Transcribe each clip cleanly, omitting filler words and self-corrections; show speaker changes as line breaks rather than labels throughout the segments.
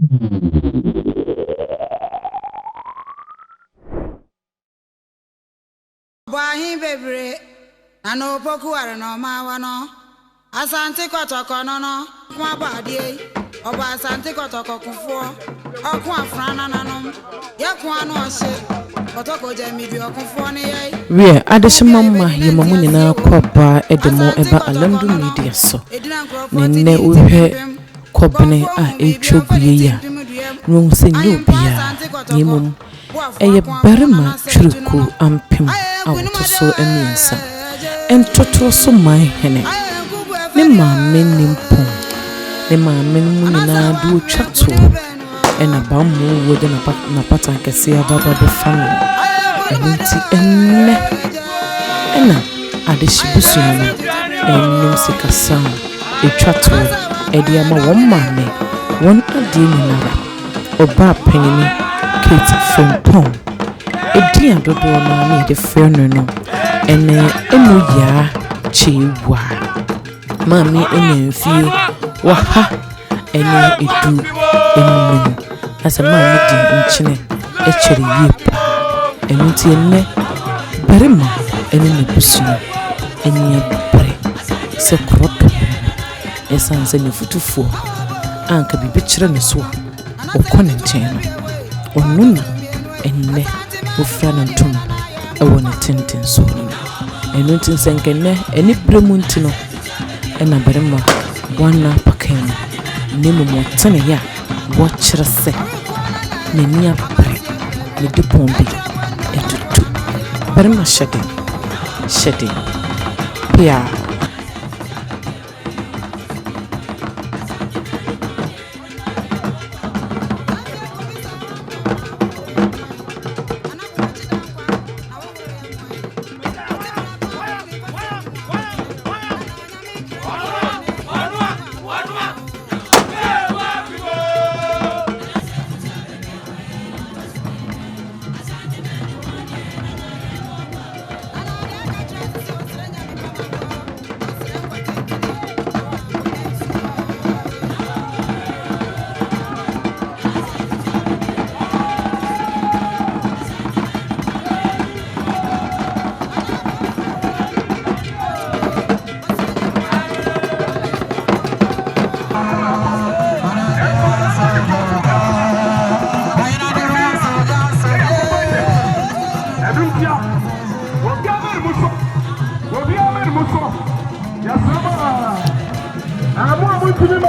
Wahi bebre, ano poku arano mawano. Asante kotoko no, kwa badie. Oba asante kotoko kufo. Okwa frana nanom. Yakwa no oshe. Kotoko jemi bi okufo ne ye.
We adeshimama yemamu nyina kwaba edemo eba Alandu Media so. Nene uhwe kwabene a etweguye ya. No se nyobia yemum eye barima churuku ampem awtoso emiensa. Ntotroso Manhene. Ne maame nimpon. Ne maame mu nyina du twato. Ena bamu wode na patan kese ababa be family. Enunti enne. Ena adeshibusu no. Enum sikasa. Etwato edi ama won maame. Won adi nyinara. Oba panini Kate from Pom. Edi adodo na me de freno no. Ene emu ya chiwa. Mami ene fie wa ha ene edu enu. Asa mami di nchine echere yepa. Enu ti ene barima ene ne busu ene bare se kroto. Esa nse ne futufuo anka bibi kire ne so okone nchen onuna enne ofra na ntom ewo ne tenten so enu tin senkene eni bremu ntino ena barima wana pakan ne mo tene ya wo kire se ne nia pre ne de pombi etutu barima shede pia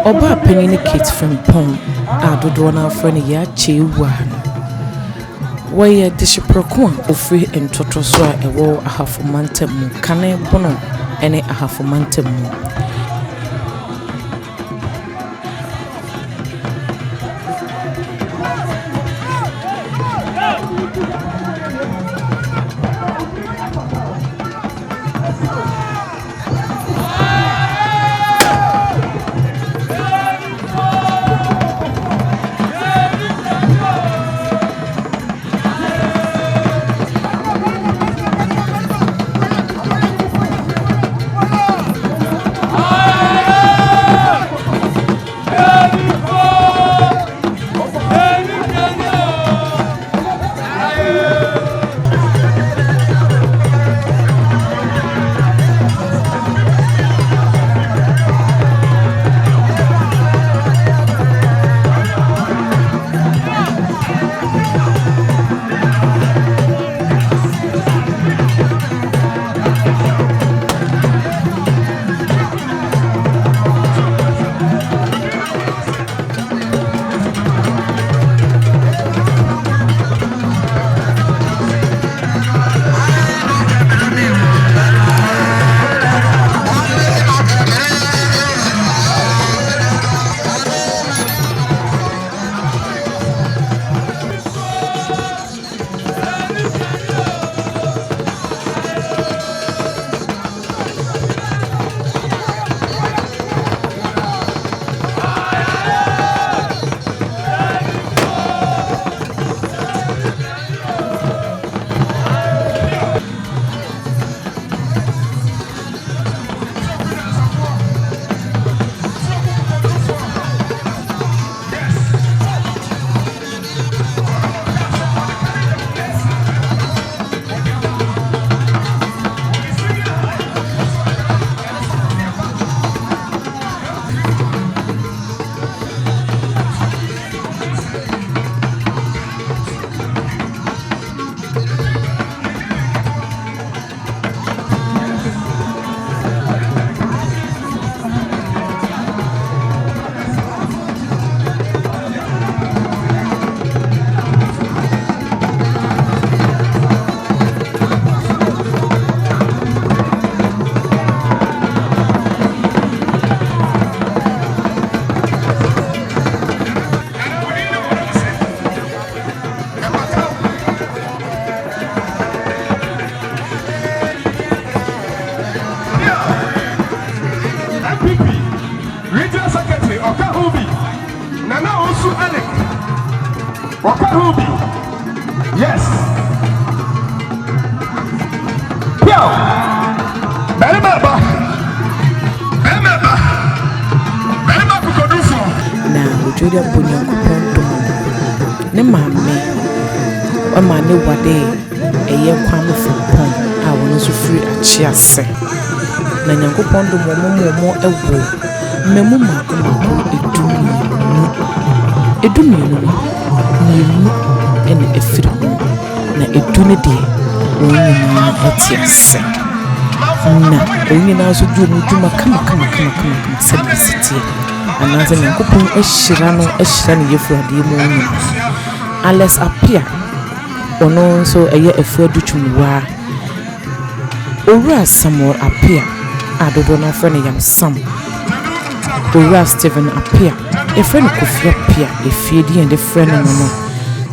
Oba panini Kate from Pom adodo na afro ne ya chewa waye dishiproko ofri Ntotroso a ewo ahafomanta mu kane bono ene ahafomanta mu
Alex. Wakarubi. Yes. Yo. Remember.
Na ojori abonye nkopondo ne maame o ma ne wade eye kwame fopon a wono so free achi ase na nyankopondo mo ewo memu mako eduminu ni ene efiri na edune de wonnyina ati ase na wonnyina so dwuma kama sabisiti anaze nyankopon ehira no yefurade mu onyu Alex apia ono so eye efuadu twumwa owura Samuel apia adodo na frene yam sam owura Stephen apia efrene Kofi apia efiedi ende frene no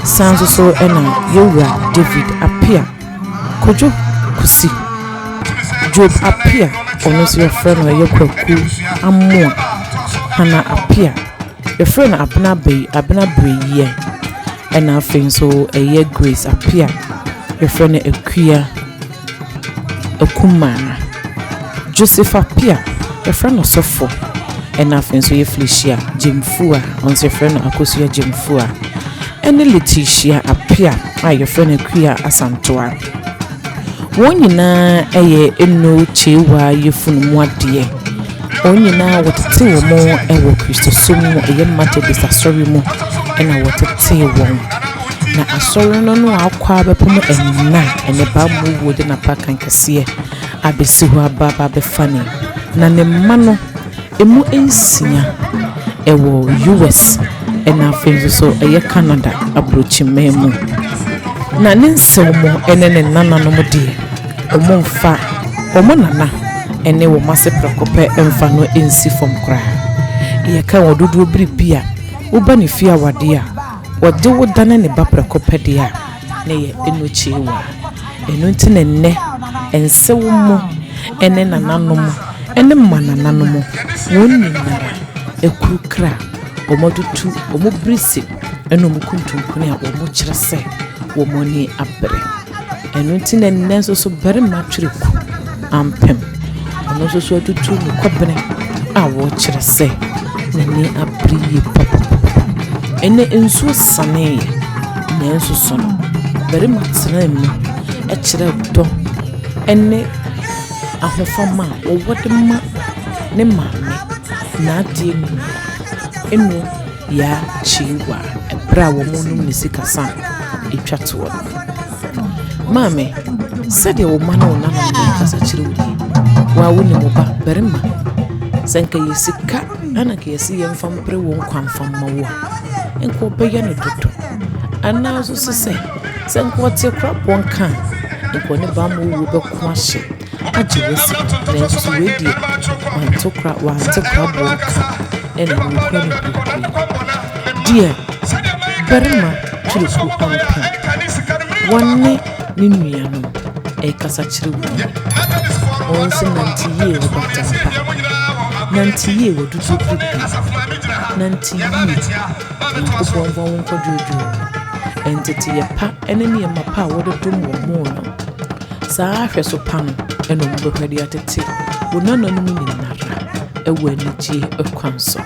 sanzo so ena yowura David apia kojo kusi Job apia ono so yefrene yekwaku ammo Hana apia the friend abna breye and afin so a year Grace apia your friend Akuya Akumana Joseph apia your friend Osofo and afin so ye Felicia Jim Fua on your friend Akosia Jim Fua and Letitia apia your friend Akuya Asantoa one yina eye eno chewa yefunu muadie Onyina wotete wo mo ewo Kristo somu eye Methodist asori mu ena wotete wo na asori no akwa bepomo enna ene ba mu wo de na pakan kase abesi ho aba be fani na ne ma no emu ensinya ewo US ena afenzo so eye Canada abrochi memu na ne nsewo ene ne nana no mo de omo mfa omo nana ene wo mase prekope emfa no ensi fom kra ye ka wododo bribia wo ba ne fia wade a wode wo dane ne ba prekope de a ne ye enochi wa eno ntine nne ense wo mo ene nananom ene manananom wonni nara ekuru kra omodutu omobrisi eno mukuntunkune a wo mo kire se wo mo ni abre eno ntine nne so bere matwereku ampem ono so tutu no kwabene a wo kire se nene abriye papa ene enso sane ne enso sono bere matsena mi e kire do ene ahofama wo wode ma ne maame na ade ni enu ya chiwa ebra wo monum ne sikasa etwato maame sede wo ma na wo na na kasa kire wo wa woni mo ba berima senka yesika ana ke yesi yemfam pre won kwanfam mawo enko beye no dodo ana so se senko wote krap won kan enko ne ba mo wo be ko ahye age wesi na so wedi antokra wa antokra won kan ena mo kra no die berima turuku ampa wanne ni nuano e kasa kire wo onse nantiye wo batampa nantiye wo dudu bibi nantiye nkobonvo won kododo entete ye pa eneni ye mapa wo dodom wo mo no saa hweso pa no eno mbo kwadi atete wo nano no mu nyinara ewo anije ekwanso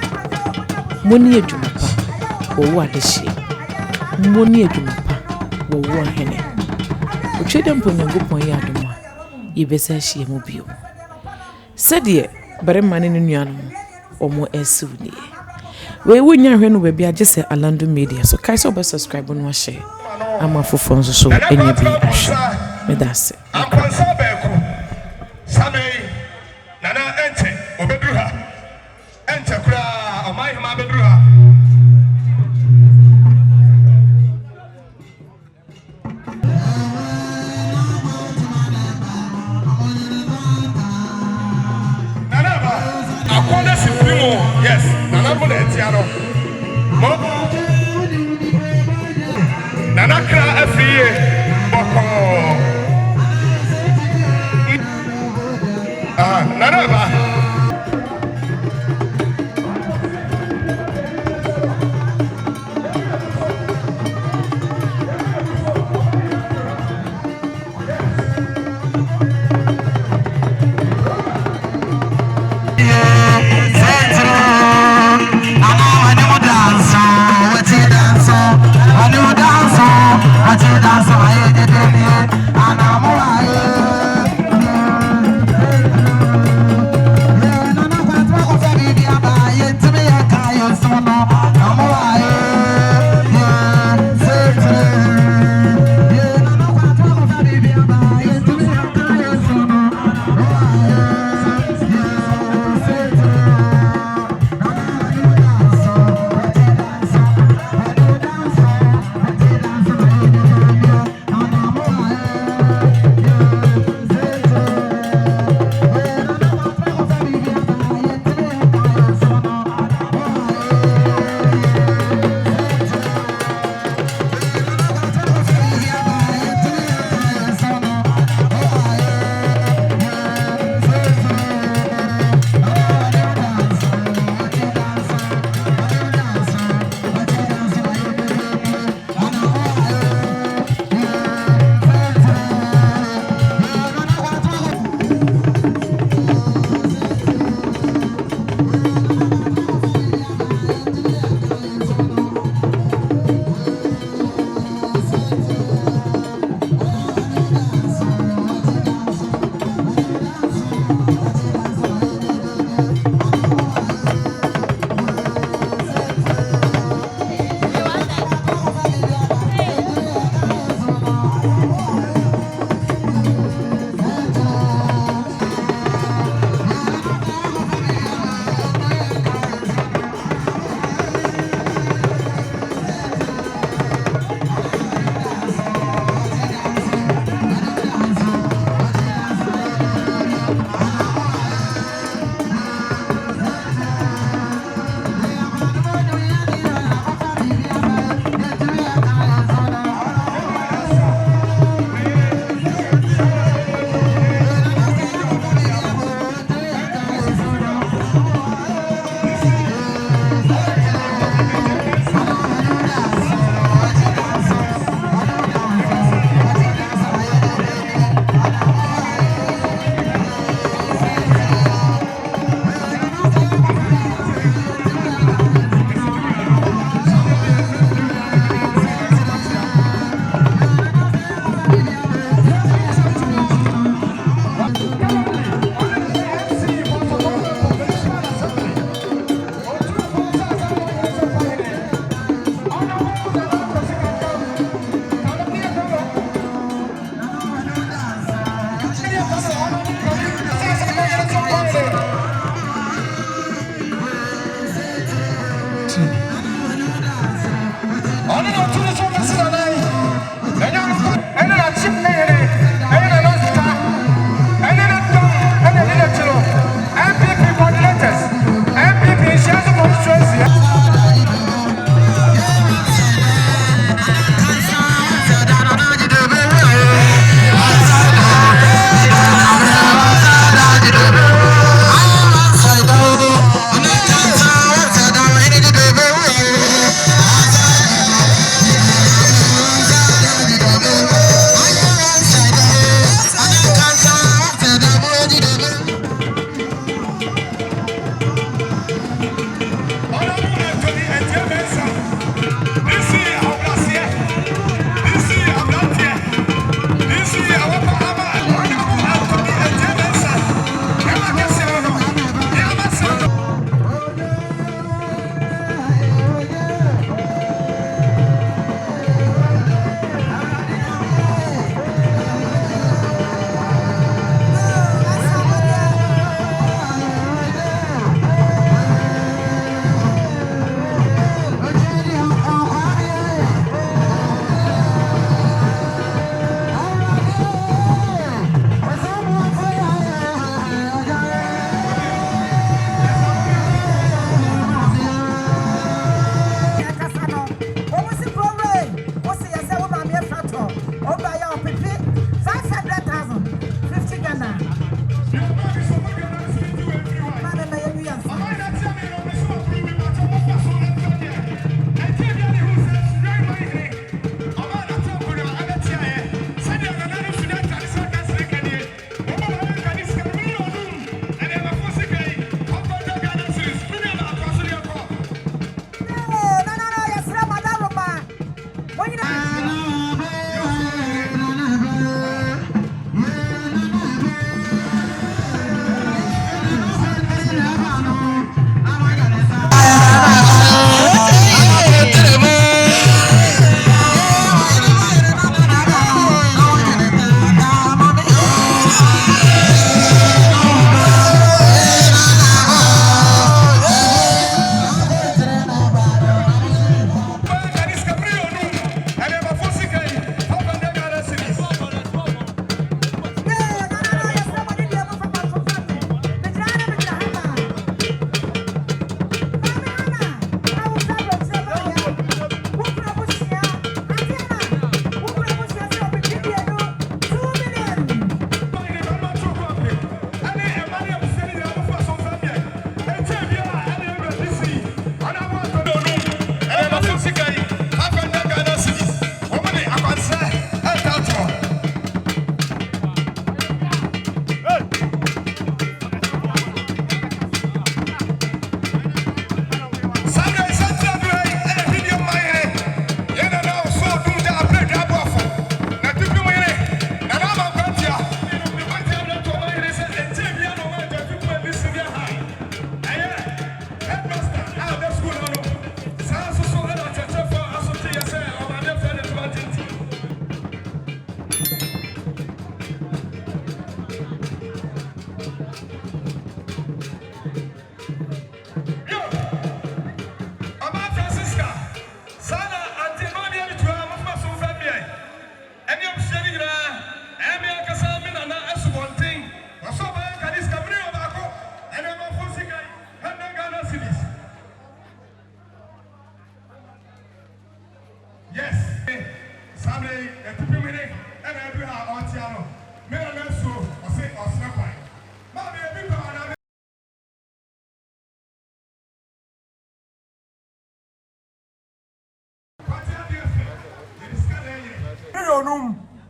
moni adwuma pa wo wo adehye moni adwuma pa wo wo hene otwede mponyankopon ye adoma yebesa hye mu bio sede bare mane ne nuano omo esuni we wonya hwe no ba bia gese Alandu Media so kai so be subscribe no share ama fofo so enya bi ahwe me dase
akwansa beku samei nana ente obedruha ente kura omai hama bedruha yes, nana mo etiano. Mo. Nana kra afie boko.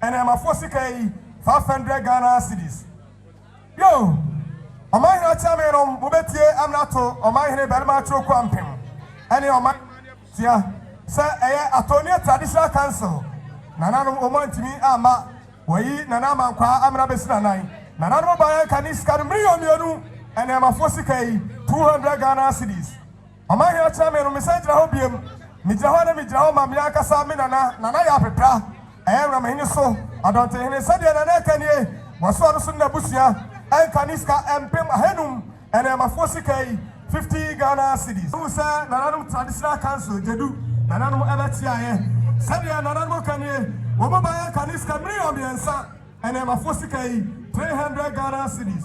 And I'm a 500 Ghana cedis. Yo, on my Chameron, Mubetie, I'm not to, on my Belmatro Quampim. Any on my dear, sir, Atonia Traditional Council. Nanano Omantimi Ama, Wai, Nanama, Amra Besranai, Nanano Bayan Canis Carmio Mionu, and I'm a 200 Ghana cedis. On my Chameron, Messenger Hobium, Mijahana Mijahoma, Miaka Saminana, Nanaya Petra. I am Manhene so. I don't think any Sunday and I can ye. Was one of the Busia, and Kaniska and Pim Henum, and I'm a 50 Ghana cities. Who say Nanano Traditional Council, Jedu, Nanano Evatia, Sunday and Nanano Kanye, Wobaya Kaniska Miobiansa, and I'm a 300 Ghana cities.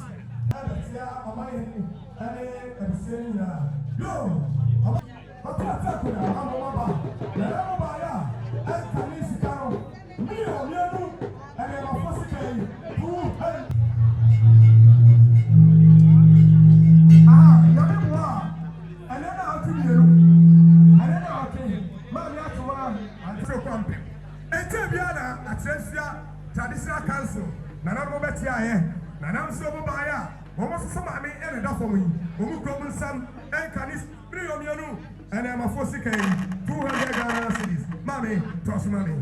Traditional Council, Nanamo Betia, Nanam Sobaya, almost some I mean, and a for me, Umukoman Sam, and Canis, Briomianu, and I'm a 200 Ghana cities. Mammy, toss money.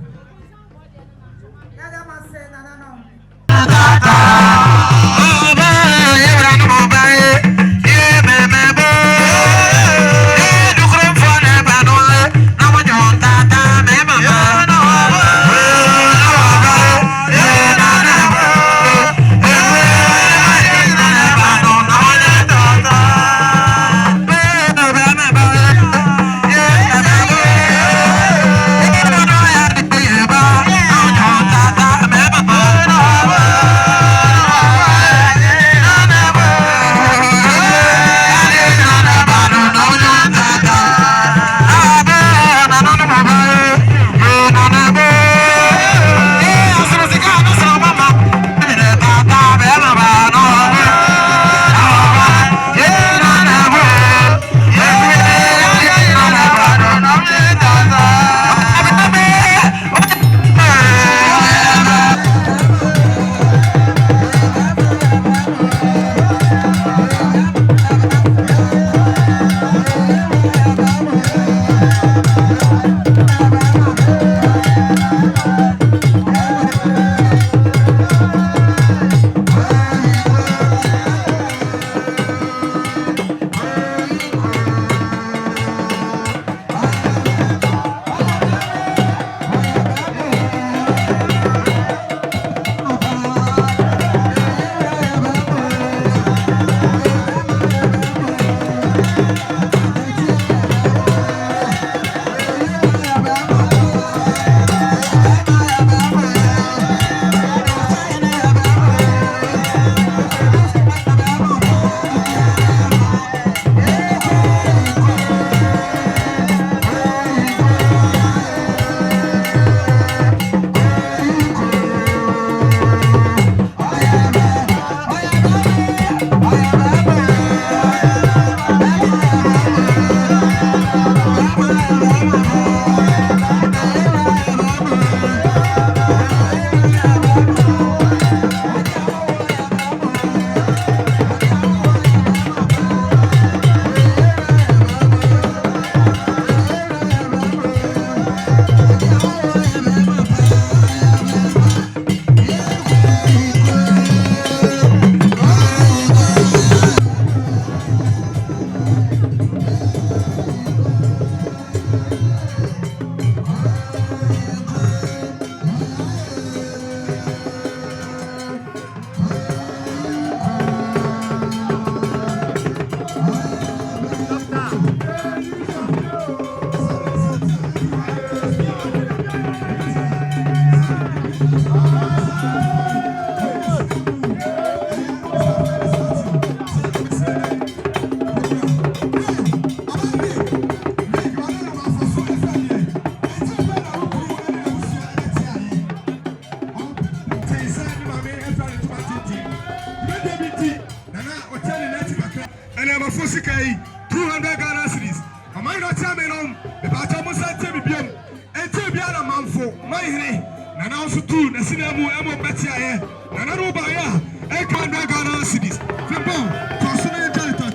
Sinamu, Emo Betia, another Baya, Eka Ghana cities. Football, Cosine Delta.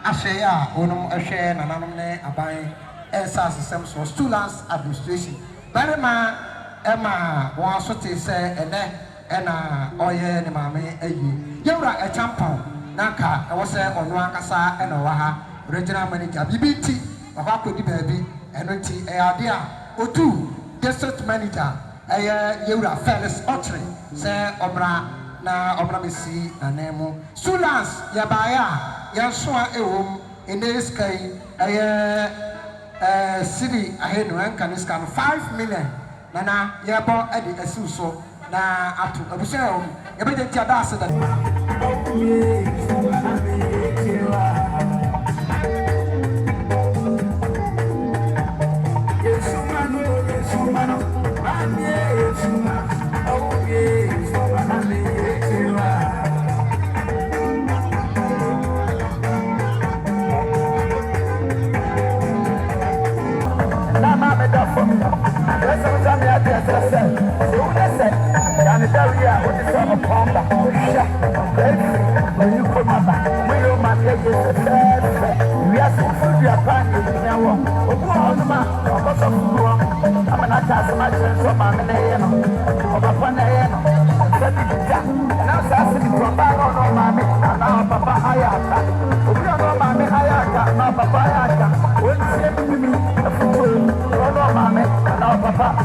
Ashaya, Onum Ashe, Nanamne, Abai, Elsa System, so Students Administration. Barima, Emma, one sort of say, and Oye, Mame, Yura, a champion, Naka, I was on Wakasa and Oaha, Regional Manager, BBT, Wako the baby, and Riti Adia, O2, District Manager, Yura, Felix Otri, say Obra. Na obramisi na nemo students yabaya yanswa ewom ines kai city ahenu enkaniskan 5 million nana yebo edi asuso na atu abushom yebede tiada aseda Papa,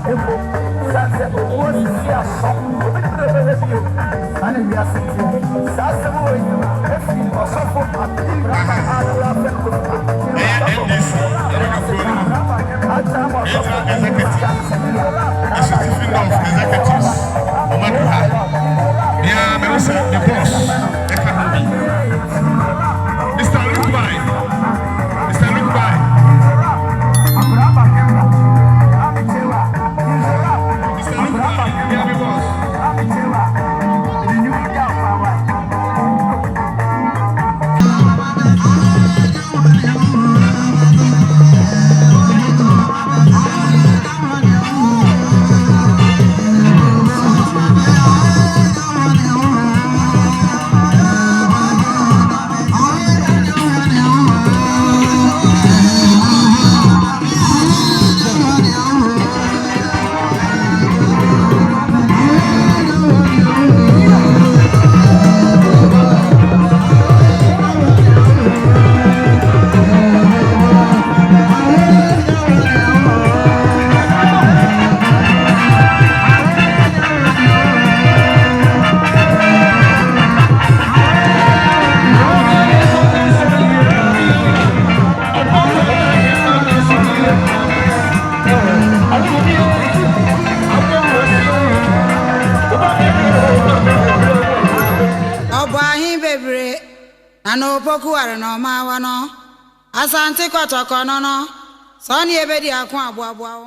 Ano poku are no ma wa no asante kotoko no no so ni ebedi akwa abo abo